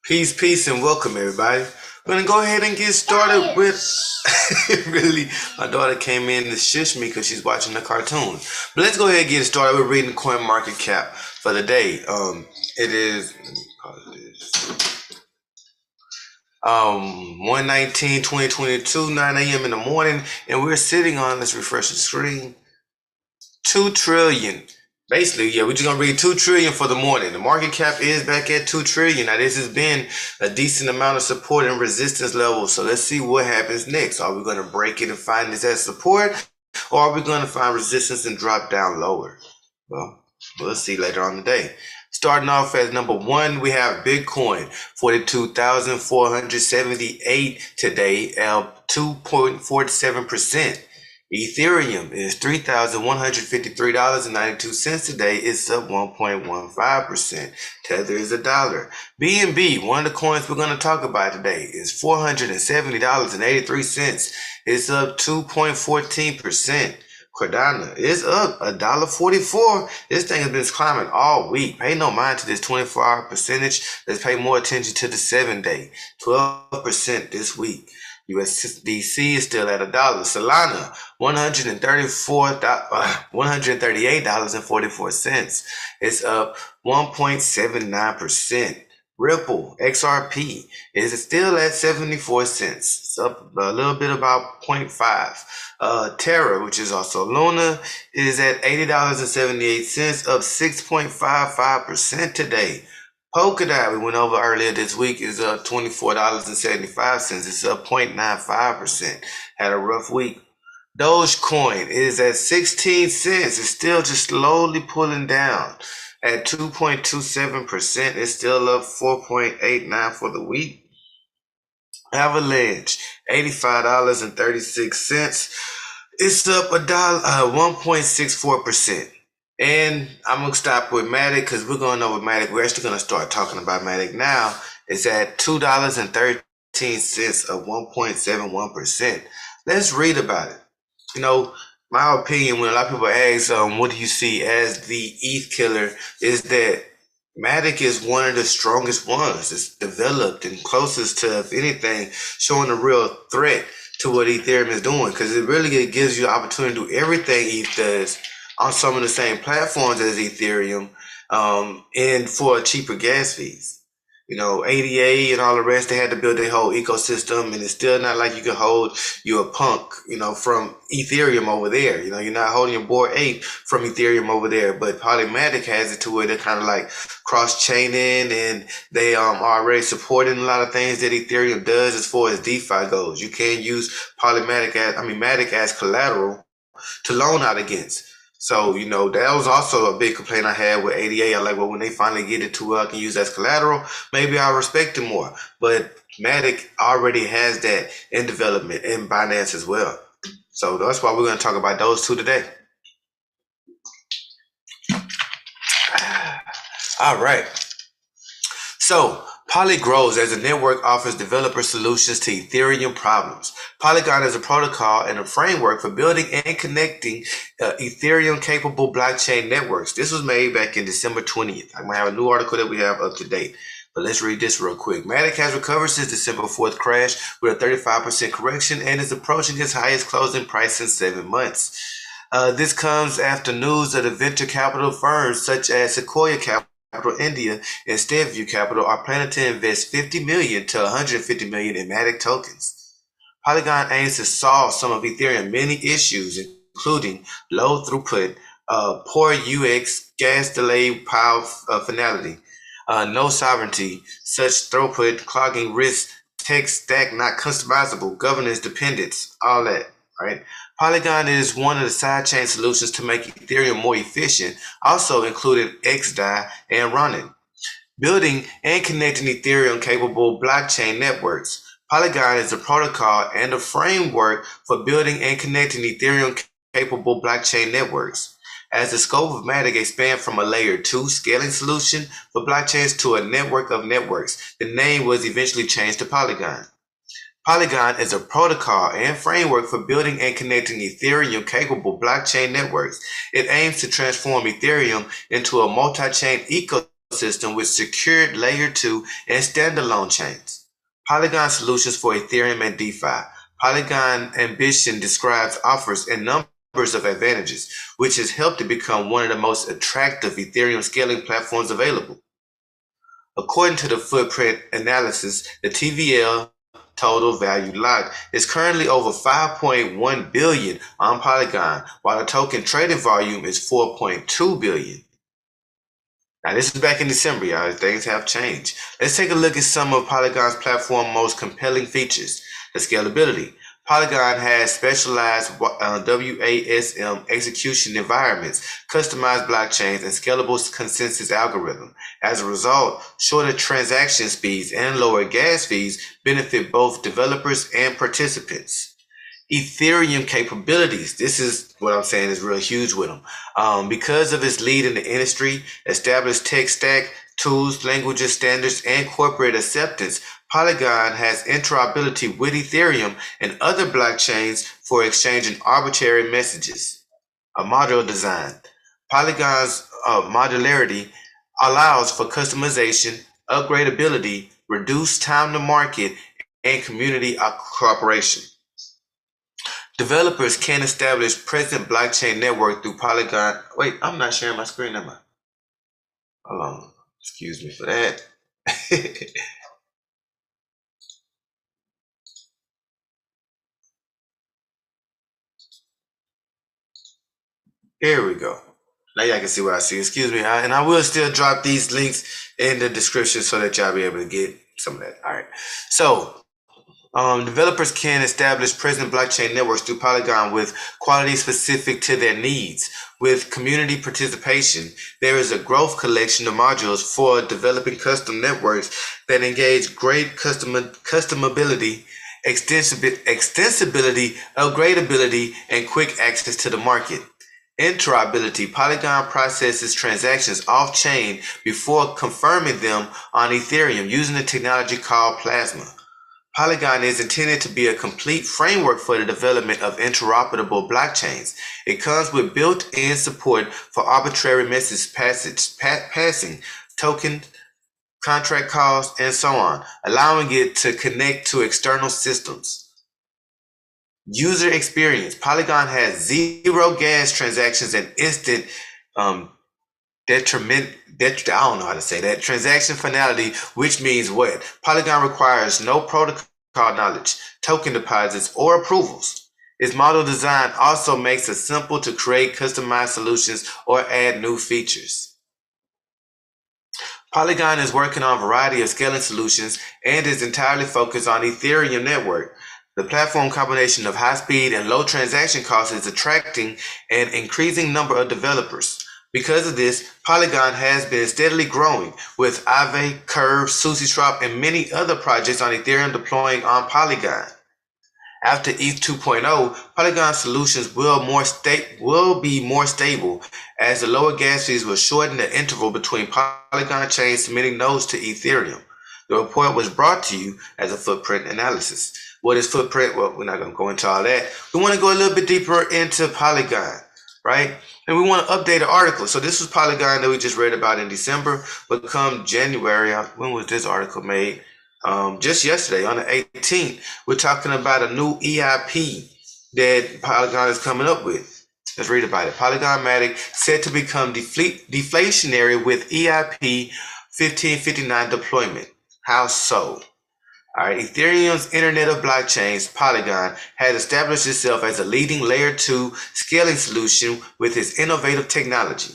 Peace, peace, and welcome, everybody. We're going to go ahead and get started with... Really, my daughter came in to shush me because she's watching the cartoon. But let's go ahead and get started with reading the coin market cap for the day. It is... Let me pause this. 1/19/2022, 9 a.m. in the morning, and we're sitting on, let's refresh the screen, 2 trillion. Basically, yeah, we're just gonna read 2 trillion for the morning. The market cap is back at 2 trillion. Now, this has been a decent amount of support and resistance levels. So let's see what happens next. Are we gonna break it and find this as support, or are we gonna find resistance and drop down lower? Well, we'll see later on today. Starting off at number 1, we have Bitcoin, 42,478 today, up 2.47%. Ethereum is $3,153.92 today. It's up 1.15%. Tether is $1. Bnb, one of the coins we're going to talk about today, is $470.83. It's up 2.14%. Cardano is up $1.44. This thing has been climbing all week. Pay no mind to this 24-hour percentage. Let's pay more attention to the 7-day. 12% this week. USDC is still at $1. Solana, $138.44. It's up 1.79%. Ripple XRP is still at 74 cents. It's up a little bit, about 0.5. Terra, which is also Luna, is at $80.78, up 6.55% today. Polkadot, we went over earlier this week, is up $24.75. It's up 0.95%. Had a rough week. Dogecoin is at 16 cents. It's still just slowly pulling down at 2.27%. It's still up 4.89 for the week. Avalanche, $85.36. It's up $1.64%. And I'm going to stop with Matic because we're going over Matic. We're actually going to start talking about Matic now. It's at $2.13, of 1.71%. Let's read about it. You know, my opinion, when a lot of people ask, what do you see as the ETH killer, is that Matic is one of the strongest ones. It's developed and closest to, if anything, showing a real threat to what Ethereum is doing, because it really gives you the opportunity to do everything ETH does on some of the same platforms as Ethereum, and for cheaper gas fees. You know, ADA and all the rest, they had to build their whole ecosystem, and it's still not like you can hold you a punk, from Ethereum over there. You're not holding your Bored Ape from Ethereum over there, but Polymatic has it to where they're kind of like cross-chaining, and they are already supporting a lot of things that Ethereum does as far as DeFi goes. You can use Matic as collateral to loan out against. So, that was also a big complaint I had with ADA. I like, well, when they finally get it to where I can use as collateral, maybe I'll respect it more. But Matic already has that in development in Binance as well. So that's why we're going to talk about those two today. All right. So Poly grows as a network offers developer solutions to Ethereum problems. Polygon is a protocol and a framework for building and connecting Ethereum-capable blockchain networks. This was made back in December 20th. I'm going to have a new article that we have up to date. But let's read this real quick. Matic has recovered since December 4th crash with a 35% correction and is approaching its highest closing price in 7 months. This comes after news of the venture capital firms such as Sequoia Capital India and Stanview Capital are planning to invest $50 million to $150 million in Matic tokens. Polygon aims to solve some of Ethereum's many issues, including low throughput, poor UX, gas delay, power finality, no sovereignty, such throughput, clogging risk, tech stack not customizable, governance dependence, all that, right? Polygon is one of the sidechain solutions to make Ethereum more efficient, also including XDAI and Ronin. Building and connecting Ethereum-capable blockchain networks. Polygon is a protocol and a framework for building and connecting Ethereum-capable blockchain networks. As the scope of Matic expands from a layer 2 scaling solution for blockchains to a network of networks, the name was eventually changed to Polygon. Polygon is a protocol and framework for building and connecting Ethereum-capable blockchain networks. It aims to transform Ethereum into a multi-chain ecosystem ecosystem with secured layer 2 and standalone chains. Polygon solutions for Ethereum and DeFi. Polygon Ambition describes offers and numbers of advantages, which has helped it become one of the most attractive Ethereum scaling platforms available. According to the footprint analysis, the TVL total value locked is currently over 5.1 billion on Polygon, while the token traded volume is 4.2 billion. Now, this is back in December, y'all. Things have changed. Let's take a look at some of Polygon's platform's most compelling features. The scalability. Polygon has specialized WASM execution environments, customized blockchains, and scalable consensus algorithm. As a result, shorter transaction speeds and lower gas fees benefit both developers and participants. Ethereum capabilities. This is what I'm saying is real huge with them. Because of its lead in the industry, established tech stack, tools, languages, standards, and corporate acceptance, Polygon has interoperability with Ethereum and other blockchains for exchanging arbitrary messages. A modular design. Polygon's modularity allows for customization, upgradability, reduced time to market, and community cooperation. Developers can establish present blockchain network through Polygon. Wait, I'm not sharing my screen, am I? Hold on. Excuse me for that. Here we go. Now y'all can see what I see. Excuse me. And I will still drop these links in the description so that y'all be able to get some of that. All right. So developers can establish present blockchain networks through Polygon with quality specific to their needs. With community participation, there is a growth collection of modules for developing custom networks that engage great customability, extensibility, upgradability, and quick access to the market. Interoperability. Polygon processes transactions off-chain before confirming them on Ethereum using a technology called Plasma. Polygon is intended to be a complete framework for the development of interoperable blockchains. It comes with built-in support for arbitrary message passing, token, contract calls, and so on, allowing it to connect to external systems. User experience. Polygon has zero gas transactions and instant I don't know how to say that. Transaction finality, which means what? Polygon requires no protocol knowledge, token deposits, or approvals. Its model design also makes it simple to create customized solutions or add new features. Polygon is working on a variety of scaling solutions and is entirely focused on Ethereum network. The platform combination of high speed and low transaction costs is attracting an increasing number of developers. Because of this, Polygon has been steadily growing, with Aave, Curve, SushiSwap, and many other projects on Ethereum deploying on Polygon. After ETH 2.0, Polygon solutions will be more stable, as the lower gas fees will shorten the interval between Polygon chains submitting nodes to Ethereum. The report was brought to you as a footprint analysis. What is footprint? Well, we're not going to go into all that. We want to go a little bit deeper into Polygon, right? And we want to update the article. So this was Polygon that we just read about in December, but come January, when was this article made? Just yesterday on the 18th, we're talking about a new EIP that Polygon is coming up with. Let's read about it. Polygon Matic set to become deflationary with EIP 1559 deployment. How so? All right, Ethereum's Internet of Blockchains, Polygon, has established itself as a leading layer 2 scaling solution with its innovative technology.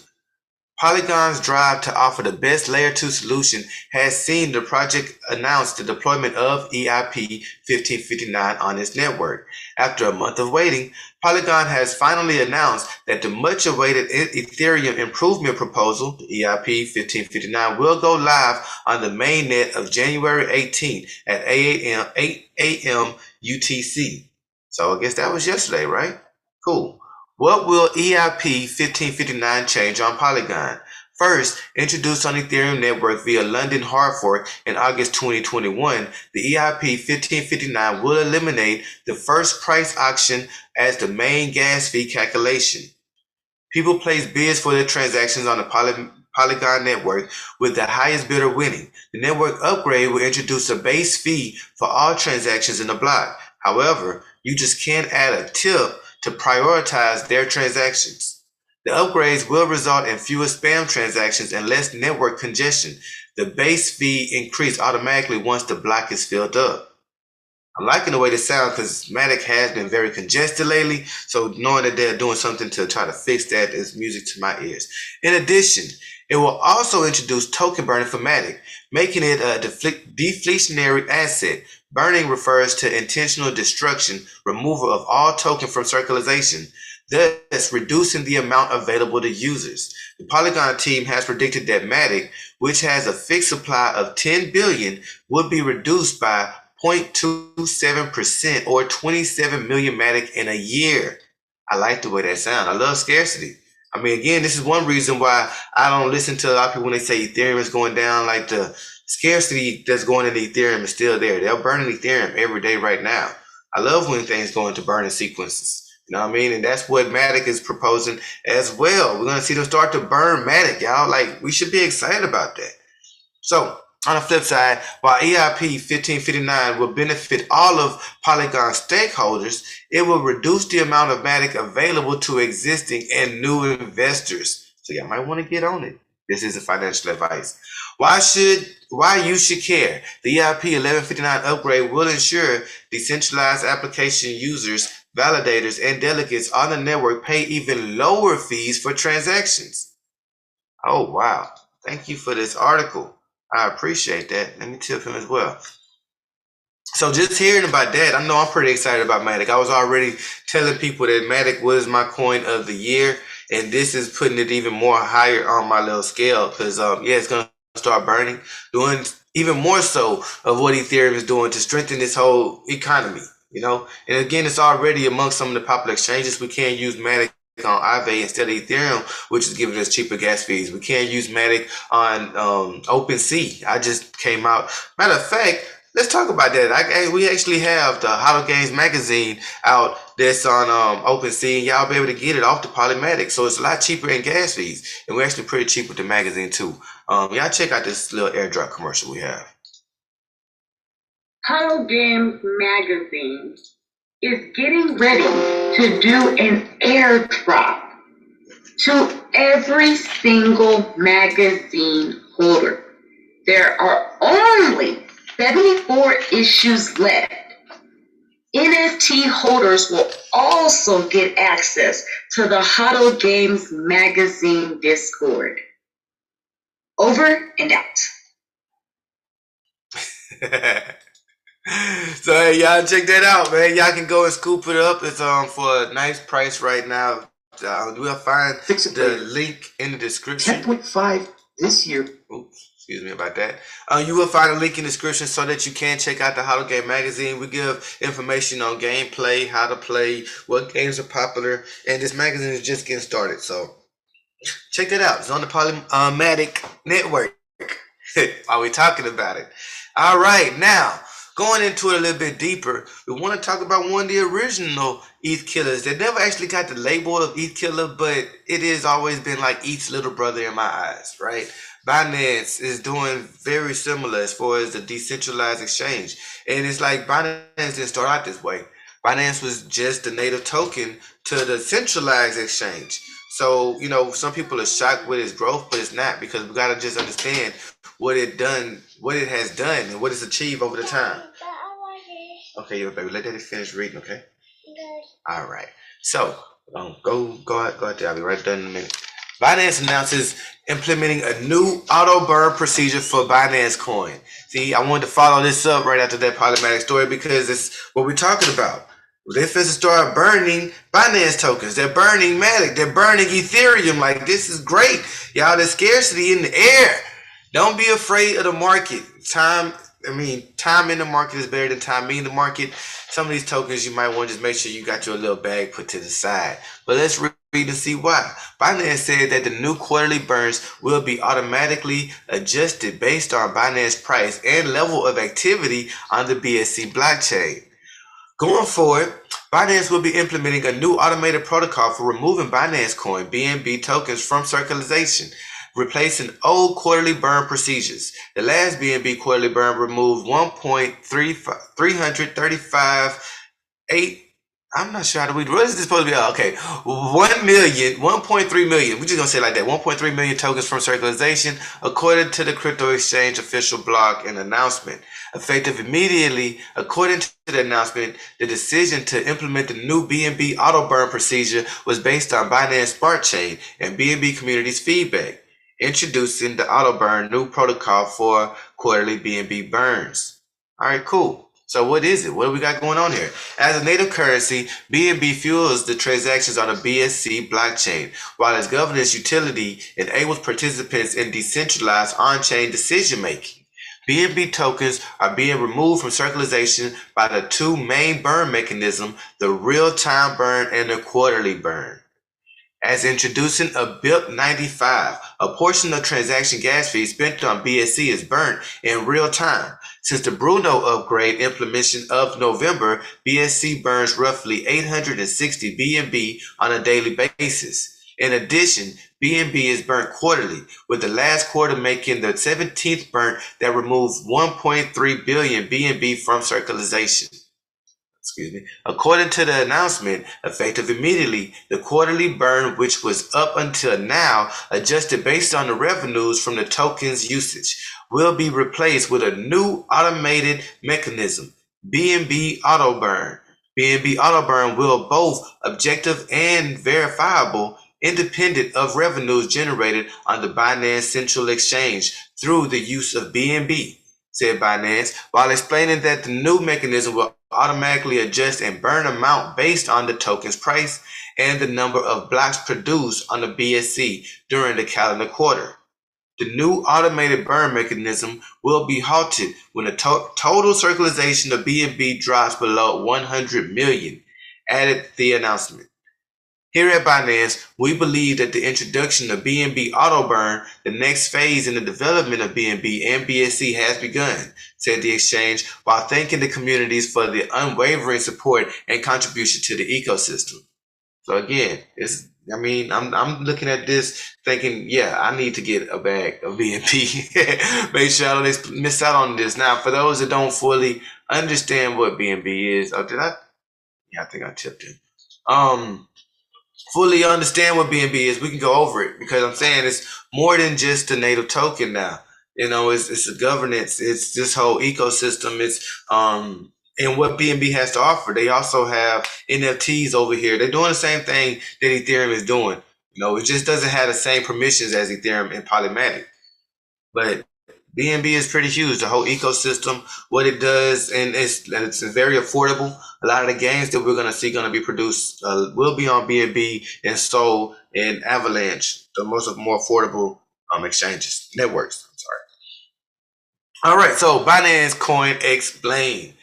Polygon's drive to offer the best layer 2 solution has seen the project announce the deployment of EIP 1559 on its network. After a month of waiting, Polygon has finally announced that the much awaited Ethereum improvement proposal, the EIP 1559, will go live on the mainnet of January 18th at 8 a.m. UTC. So I guess that was yesterday, right? Cool. What will EIP 1559 change on Polygon? First, introduced on Ethereum network via London hard fork in August 2021, the EIP 1559 will eliminate the first price auction as the main gas fee calculation. People place bids for their transactions on the Polygon network, with the highest bidder winning. The network upgrade will introduce a base fee for all transactions in the block. However, users can add a tip to prioritize their transactions. The upgrades will result in fewer spam transactions and less network congestion. The base fee increase automatically once the block is filled up. I'm liking the way this sounds because Matic has been very congested lately. So knowing that they're doing something to try to fix that is music to my ears. In addition, it will also introduce token burning for Matic, making it a deflationary asset. Burning refers to intentional destruction, removal of all token from circulation, thus reducing the amount available to users. The Polygon team has predicted that Matic, which has a fixed supply of 10 billion, would be reduced by 0.27% or 27 million Matic in a year. I like the way that sounds. I love scarcity. I mean, again, this is one reason why I don't listen to a lot of people when they say Ethereum is going down. Like, the scarcity that's going into Ethereum is still there. They're burning Ethereum every day right now. I love when things go into burning sequences. You know what I mean? And that's what Matic is proposing as well. We're going to see them start to burn Matic, y'all. Like, we should be excited about that. So, on the flip side, while EIP 1559 will benefit all of Polygon stakeholders, it will reduce the amount of Matic available to existing and new investors. So y'all might want to get on it. This is a financial advice. Why you should care? The EIP 1159 upgrade will ensure decentralized application users, validators, and delegates on the network pay even lower fees for transactions. Oh, wow. Thank you for this article. I appreciate that. Let me tip him as well. So just hearing about that, I know I'm pretty excited about Matic. I was already telling people that Matic was my coin of the year, and this is putting it even more higher on my little scale because, it's going to start burning, doing even more so of what Ethereum is doing to strengthen this whole economy, you know? And again, it's already amongst some of the popular exchanges. We can't use Matic on Aave instead of Ethereum, which is giving us cheaper gas fees. We can't use Matic on OpenSea. I just came out. Matter of fact, let's talk about that. We actually have the Hodl Games magazine out that's on OpenSea, and y'all be able to get it off the Polymatic. So it's a lot cheaper in gas fees, and we're actually pretty cheap with the magazine too. Y'all check out this little airdrop commercial we have. Hodl Games magazine is getting ready to do an airdrop to every single magazine holder. There are only 74 issues left. NFT holders will also get access to the Hodl Games magazine Discord. Over and out. So hey, y'all check that out, man. Y'all can go and scoop it up. It's for a nice price right now. We'll find the link in the description. 10.5 this year. Oops, excuse me about that. You will find a link in the description so that you can check out the Hodl Game magazine. We give information on gameplay, how to play, what games are popular, and this magazine is just getting started. So check that out. It's on the Polymatic network. While we're talking about it. All right, now going into it a little bit deeper, we want to talk about one of the original ETH killers that never actually got the label of ETH killer, but it has always been like ETH's little brother in my eyes, right? Binance is doing very similar as far as the decentralized exchange. And it's like Binance didn't start out this way. Binance was just the native token to the centralized exchange. So, you know, some people are shocked with its growth, but it's not, because we got to just understand what it has done and what it's achieved over the time. Okay, yo, baby, let Daddy finish reading, okay? All right. So, go out there. I'll be right there in a minute. Binance announces implementing a new auto burn procedure for Binance Coin. See, I wanted to follow this up right after that Polymatic story because it's what we're talking about. They're finna start burning Binance tokens. They're burning Matic. They're burning Ethereum. Like, this is great. Y'all, there's scarcity in the air. Don't be afraid of the market. Time in the market is better than time in the market. Some of these tokens, you might want to just make sure you got your little bag put to the side. But let's read and see why. Binance said that the new quarterly burns will be automatically adjusted based on Binance price and level of activity on the BSC blockchain. Going forward, Binance will be implementing a new automated protocol for removing Binance Coin (BNB) tokens from circulation. replacing old quarterly burn procedures. The last BNB quarterly burn removed 1.358. I'm not sure how to read. What is this supposed to be? Okay, 1.3 million. We're just gonna say it like that. 1.3 million tokens from circulation, according to the crypto exchange official blog and announcement. Effective immediately, according to the announcement, the decision to implement the new Bnb Auto Burn procedure was based on Binance Smart Chain and Bnb community's feedback, introducing the Auto Burn new protocol for quarterly Bnb burns. All right, cool. So what is it? What do we got going on here? As a native currency, BNB fuels the transactions on the BSC blockchain, while its governance utility enables participants in decentralized on-chain decision-making. BNB tokens are being removed from circulation by the two main burn mechanisms, the real-time burn and the quarterly burn. As introducing a BIP 95, a portion of transaction gas fees spent on BSC is burnt in real time. Since the Bruno upgrade implementation of November, BSC burns roughly 860 BNB on a daily basis. In addition, BNB is burnt quarterly, with the last quarter making the 17th burn that removes 1.3 billion BNB from circulation. According to the announcement, effective immediately, the quarterly burn, which was up until now adjusted based on the revenues from the token's usage, will be replaced with a new automated mechanism, Bnb Auto Burn. Bnb Auto Burn will both objective and verifiable, independent of revenues generated on the Binance Central Exchange through the use of Bnb, said Binance, while explaining that the new mechanism will automatically adjust and burn amount based on the token's price and the number of blocks produced on the BSC during the calendar quarter. The new automated burn mechanism will be halted when the total circulation of BNB drops below 100 million, added the announcement. Here at Binance, we believe that the introduction of Bnb Auto Burn, the next phase in the development of BNB and BSC, has begun, said the exchange, while thanking the communities for the unwavering support and contribution to the ecosystem. So again, I'm looking at this thinking, yeah, I need to get a bag of BNB. Make sure I don't miss out on this. Now, for those that don't fully understand what BNB is, I think I tipped him. Fully understand what BNB is, we can go over it, because I'm saying it's more than just a native token now. It's a governance, it's this whole ecosystem, it's and what BNB has to offer. They also have NFTs over here. They're doing the same thing that Ethereum is doing. It just doesn't have the same permissions as Ethereum and Polymatic. But BNB is pretty huge. The whole ecosystem, what it does, and it's very affordable. A lot of the games that we're going to see going to be produced will be on BNB and sold in Avalanche, the more affordable networks. I'm sorry. All right, so Binance Coin explained.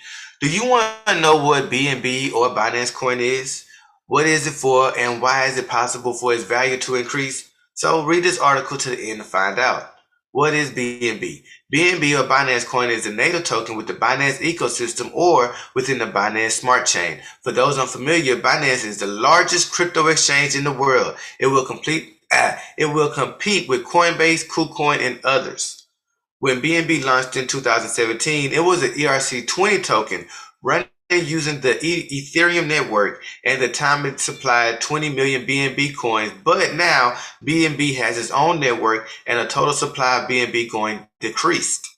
Do you want to know what BNB or Binance Coin is? What is it for, and why is it possible for its value to increase? So read this article to the end to find out. What is BNB? BNB or Binance Coin is a native token with the Binance ecosystem or within the Binance Smart Chain. For those unfamiliar, Binance is the largest crypto exchange in the world. It will compete with Coinbase, KuCoin, and others. When BNB launched in 2017, it was an ERC20 token running using the Ethereum network, and at the time it supplied 20 million BNB coins, but now BNB has its own network and the total supply of BNB coin decreased.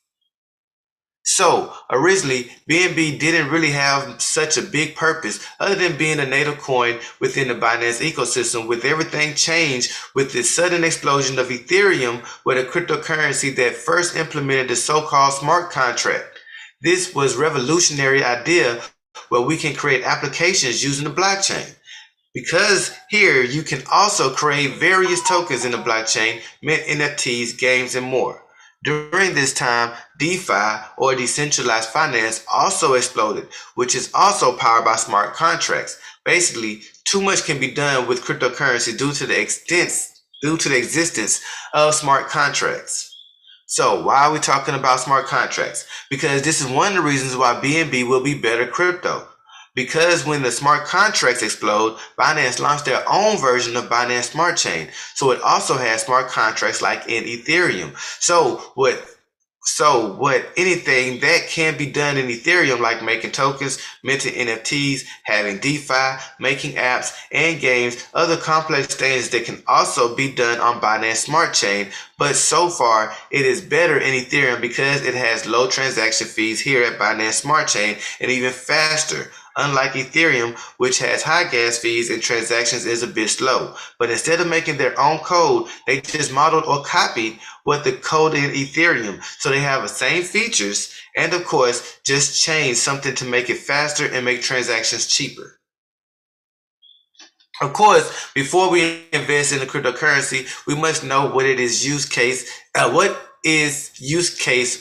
So originally, BNB didn't really have such a big purpose other than being a native coin within the Binance ecosystem, with everything changed with the sudden explosion of Ethereum, with a cryptocurrency that first implemented the so-called smart contract. This was a revolutionary idea where we can create applications using the blockchain. Because here you can also create various tokens in the blockchain, mint NFTs, games, and more. During this time, DeFi or decentralized finance also exploded, which is also powered by smart contracts. Basically, too much can be done with cryptocurrency due to the existence of smart contracts. So why are we talking about smart contracts? Because this is one of the reasons why BNB will be better crypto. Because when the smart contracts explode, Binance launched their own version of Binance Smart Chain. So it also has smart contracts like in Ethereum. So what anything that can be done in Ethereum, like making tokens, minting NFTs, having DeFi, making apps and games, other complex things that can also be done on Binance Smart Chain. But so far, it is better in Ethereum because it has low transaction fees here at Binance Smart Chain and even faster. Unlike Ethereum, which has high gas fees and transactions is a bit slow. But instead of making their own code, they just modeled or copied what the code in Ethereum. So they have the same features and of course, just change something to make it faster and make transactions cheaper. Of course, before we invest in a cryptocurrency, we must know what it is use case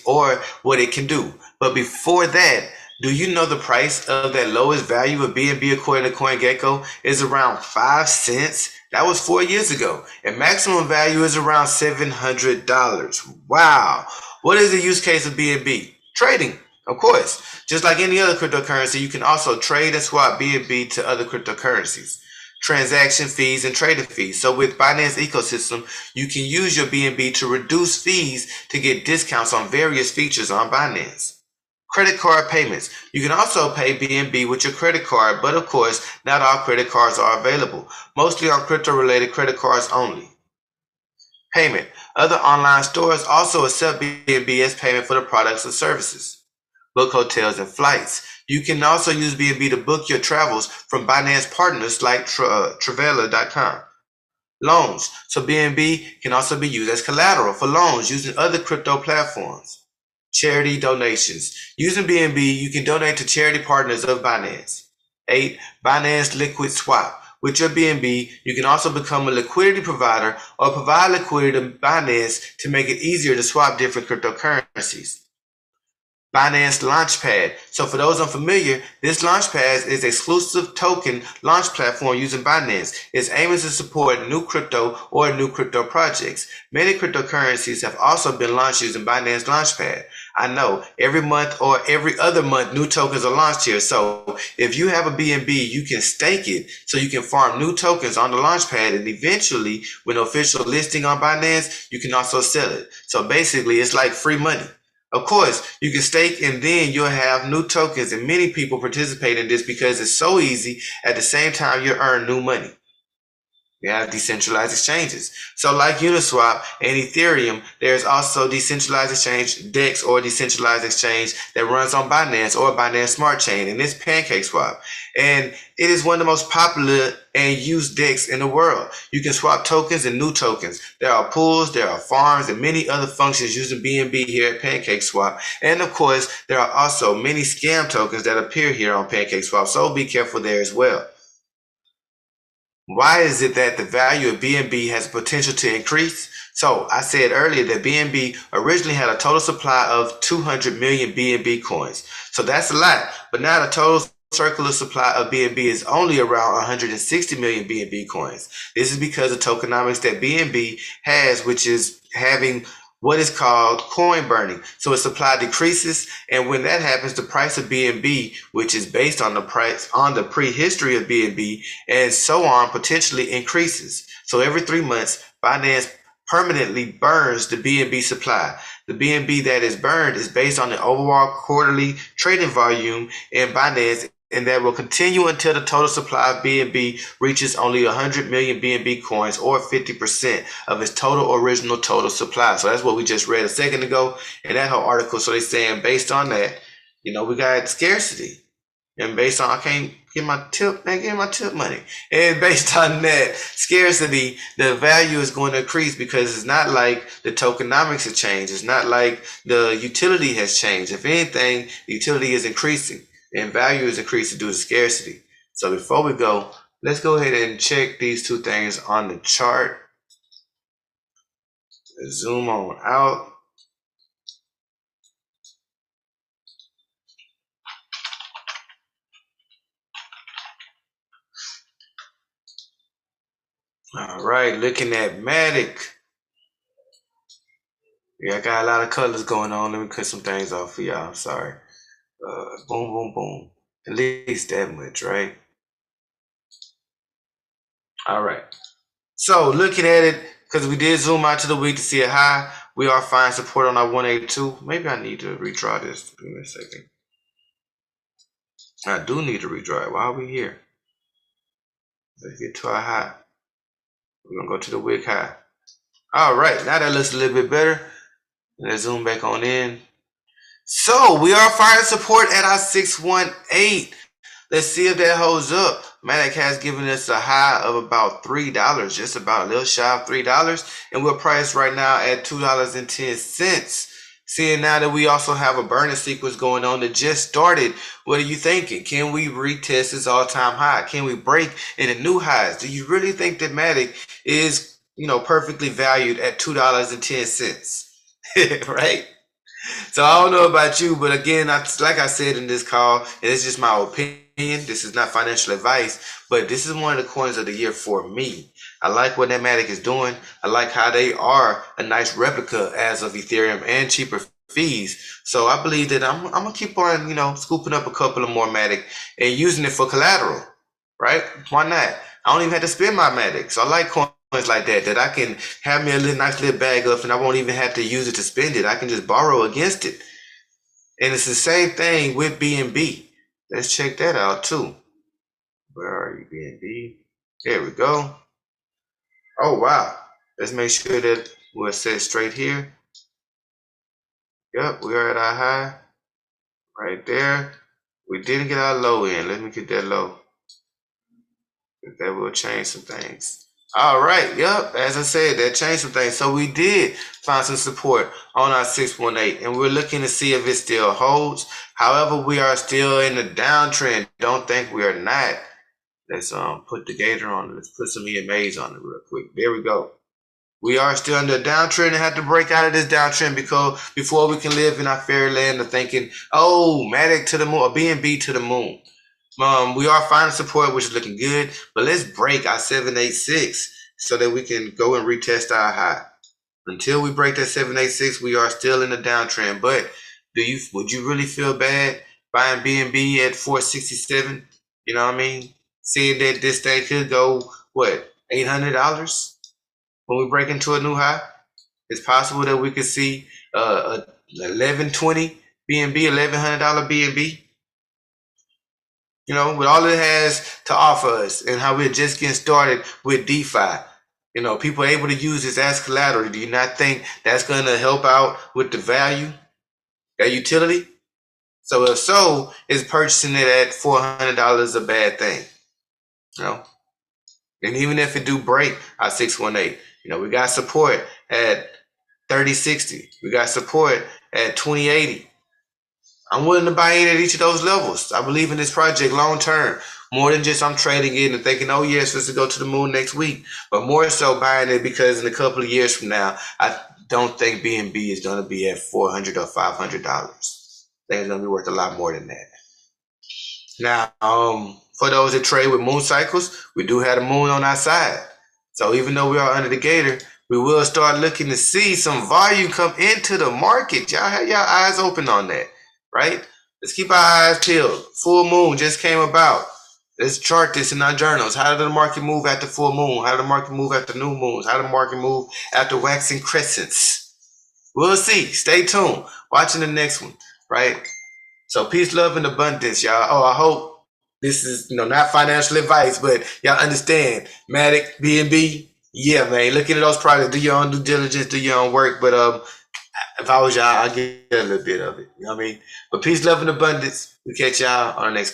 or what it can do. But before that, do you know the price of that lowest value of BNB according to CoinGecko is around 5 cents? That was 4 years ago. And maximum value is around $700. Wow. What is the use case of BNB? Trading, of course. Just like any other cryptocurrency, you can also trade and swap BNB to other cryptocurrencies. Transaction fees and trading fees. So with Binance ecosystem, you can use your BNB to reduce fees to get discounts on various features on Binance. Credit card payments. You can also pay BNB with your credit card, but of course, not all credit cards are available, mostly on crypto-related credit cards only. Payment. Other online stores also accept BNB as payment for the products and services. Book hotels and flights. You can also use BNB to book your travels from Binance partners like Travela.com. Loans. So BNB can also be used as collateral for loans using other crypto platforms. Charity donations. Using BNB, you can donate to charity partners of Binance. 8. Binance Liquid Swap. With your BNB, you can also become a liquidity provider or provide liquidity to Binance to make it easier to swap different cryptocurrencies. Binance Launchpad. So for those unfamiliar, this Launchpad is an exclusive token launch platform using Binance. Its aim is to support new crypto or new crypto projects. Many cryptocurrencies have also been launched using Binance Launchpad. I know every month or every other month new tokens are launched here. So if you have a BNB, you can stake it so you can farm new tokens on the Launchpad, and eventually with an official listing on Binance, you can also sell it. So basically it's like free money. Of course, you can stake and then you'll have new tokens, and many people participate in this because it's so easy. At the same time, you earn new money. We have decentralized exchanges. So like Uniswap and Ethereum, there's also decentralized exchange DEX or decentralized exchange that runs on Binance or Binance Smart Chain, and it's PancakeSwap. And it is one of the most popular and used DEX in the world. You can swap tokens and new tokens. There are pools, there are farms, and many other functions using BNB here at PancakeSwap. And of course, there are also many scam tokens that appear here on PancakeSwap, so be careful there as well. Why is it that the value of BNB has potential to increase? So I said earlier that BNB originally had a total supply of 200 million BNB coins. So that's a lot, but now the total circular supply of BNB is only around 160 million BNB coins. This is because of tokenomics that BNB has, which is having what is called coin burning. So its supply decreases, and when that happens, the price of BNB, which is based on the price on the prehistory of BNB and so on, potentially increases. So every 3 months, Binance permanently burns the BNB supply. The BNB that is burned is based on the overall quarterly trading volume in Binance, and that will continue until the total supply of BNB reaches only 100 million BNB coins, or 50% of its total supply. So that's what we just read a second ago in that whole article. So they're saying based on that, we got scarcity. And based on, I can't get my tip, man, get my tip money. And based on that scarcity, the value is going to increase because it's not like the tokenomics have changed. It's not like the utility has changed. If anything, the utility is increasing and value is increasing due to scarcity. So before we go, let's go ahead and check these two things on the chart. Zoom on out. All right, looking at Matic. Yeah, I got a lot of colors going on. Let me cut some things off for y'all. I'm sorry. Boom, boom, boom. At least that much, right? All right. So looking at it, because we did zoom out to the week to see a high, we are finding support on our 182. Maybe I need to redraw this. Give me a second. I do need to redraw it. Why are we here? Let's get to our high. We're going to go to the wick high. All right. Now that looks a little bit better. Let's zoom back on in. So we are finding support at our 618. Let's see if that holds up. Matic has given us a high of about $3, just about a little shy of $3. And we're priced right now at $2.10. Seeing now that we also have a burning sequence going on that just started, what are you thinking? Can we retest this all-time high? Can we break into new highs? Do you really think that Matic is, perfectly valued at $2.10? Right? So I don't know about you, but again, like I said in this call, and it's just my opinion. This is not financial advice, but this is one of the coins of the year for me. I like what that Matic is doing. I like how they are a nice replica as of Ethereum and cheaper fees. So I believe that I'm gonna keep on, scooping up a couple of more Matic and using it for collateral, right? Why not? I don't even have to spend my Matic. So I like coins like that I can have me a nice little bag up and I won't even have to use it to spend it. I can just borrow against it. And it's the same thing with Bnb. Let's check that out too. Where are you, Bnb? There we go. Oh, wow. Let's make sure that we're set straight here. Yep, we are at our high right there. We didn't get our low in. Let me get that low. That will change some things. All right. Yep. As I said, that changed some things. So we did find some support on our 618, and we're looking to see if it still holds. However, we are still in the downtrend. Don't think we are not. Let's put the gator on. Let's put some EMAs on it real quick. There we go. We are still under a downtrend and have to break out of this downtrend because before we can live in our fairyland of thinking, oh, Matic to the moon or Bnb to the moon. We are finding support, which is looking good, but let's break our 786 so that we can go and retest our high. Until we break that 786, we are still in the downtrend. But would you really feel bad buying Bnb at 467? You know what I mean? Seeing that this thing could go $800 when we break into a new high. It's possible that we could see a 1120 Bnb, $1,100 Bnb. With all it has to offer us and how we're just getting started with DeFi. People are able to use this as collateral. Do you not think that's going to help out with the value, that utility? So if so, is purchasing it at $400 a bad thing? And even if it do break our 618, we got support at 3060. We got support at 2080. I'm willing to buy in at each of those levels. I believe in this project long term. More than just I'm trading it and thinking, oh yes, let's go to the moon next week. But more so buying it because in a couple of years from now, I don't think Bnb is going to be at $400 or $500. I think it's going to be worth a lot more than that. Now, for those that trade with moon cycles, we do have the moon on our side. So even though we are under the gator, we will start looking to see some volume come into the market. Y'all have your eyes open on that. Right? Let's keep our eyes peeled. Full moon just came about. Let's chart this in our journals. How did the market move after full moon? How did the market move after new moons? How did the market move after waxing crescents? We'll see. Stay tuned. Watching the next one. Right? So peace, love, and abundance, y'all. Oh, I hope this is not financial advice, but y'all understand. Matic, Bnb, yeah, man. Look into those projects. Do your own due diligence. Do your own work. But if I was y'all, I'll get a little bit of it. You know what I mean? But peace, love, and abundance. We catch y'all on the next